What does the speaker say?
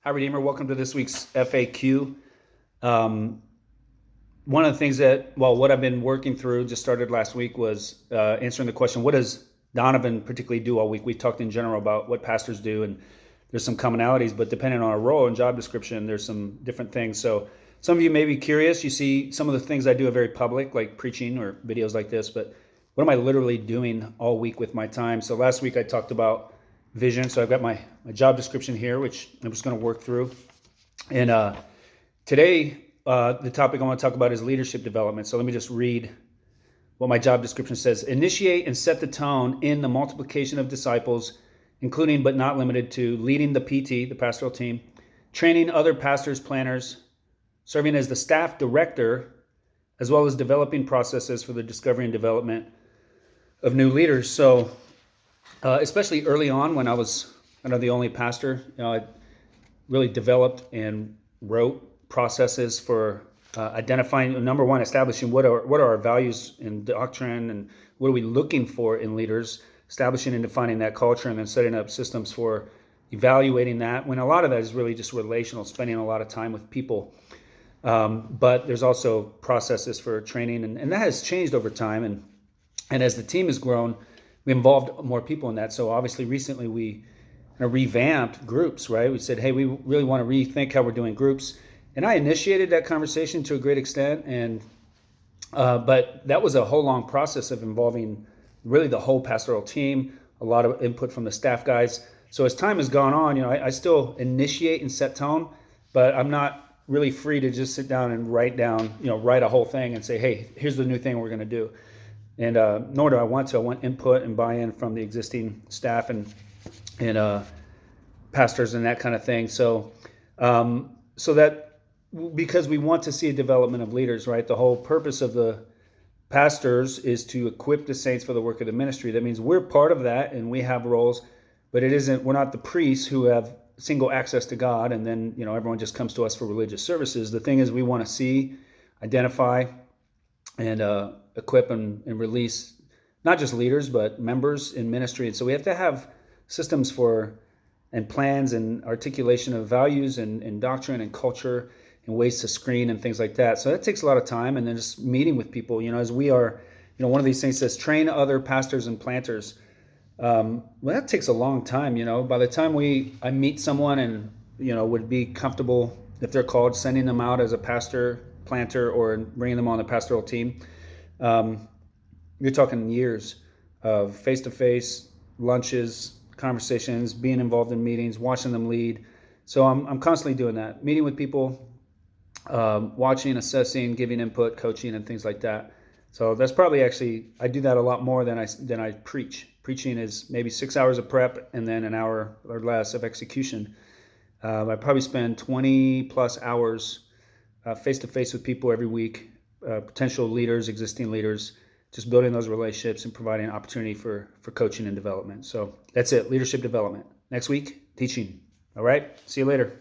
Hi, Redeemer. Welcome to this week's FAQ. Um, One of the things what I've been working through, just started last week, was answering the question, what does Donovan particularly do all week? We talked in general about what pastors do, and there's some commonalities, but depending on our role and job description, there's some different things. So some of you may be curious. You see some of the things I do are very public, like preaching or videos like this, but what am I literally doing all week with my time? So last week I talked about vision. So I've got my job description here, which I'm just going to work through. And today, the topic I want to talk about is leadership development. So let me just read what my job description says. Initiate and set the tone in the multiplication of disciples, including but not limited to leading the PT, the pastoral team, training other pastors, planners, serving as the staff director, as well as developing processes for the discovery and development of new leaders. So especially early on when I was the only pastor, I really developed and wrote processes for identifying, number one, establishing what are our values in doctrine and what are we looking for in leaders, establishing and defining that culture, and then setting up systems for evaluating that, when a lot of that is really just relational, spending a lot of time with people. But there's also processes for training, and that has changed over time. And as the team has grown, we involved more people in that. So obviously recently we revamped groups, right? We said, hey, we really want to rethink how we're doing groups. And I initiated that conversation to a great extent. And but that was a whole long process of involving really the whole pastoral team, a lot of input from the staff guys. So as time has gone on, I still initiate and set tone, but I'm not really free to just sit down and write a whole thing and say, hey, here's the new thing we're going to do. And nor do I want to. I want input and buy-in from the existing staff and pastors and that kind of thing. So that, because we want to see a development of leaders, right? The whole purpose of the pastors is to equip the saints for the work of the ministry. That means we're part of that and we have roles, but we're not the priests who have single access to God and then everyone just comes to us for religious services. The thing is, we want to see, identify, and equip and release not just leaders but members in ministry. And so we have to have systems for and plans and articulation of values and doctrine and culture and ways to screen and things like that. So that takes a lot of time, and then just meeting with people, as we are, one of these things says train other pastors and planters. Well, that takes a long time. By the time I meet someone and would be comfortable, if they're called, sending them out as a pastor, planter, or bringing them on the pastoral team, you're talking years of face-to-face lunches, conversations, being involved in meetings, watching them lead. So I'm constantly doing that, meeting with people, watching, assessing, giving input, coaching, and things like that. So that's probably I do that a lot more than I preach. Preaching is maybe 6 hours of prep and then an hour or less of execution. I probably spend 20 plus hours face-to-face with people every week, potential leaders, existing leaders, just building those relationships and providing opportunity for coaching and development. So that's it, leadership development. Next week, teaching. All right, see you later.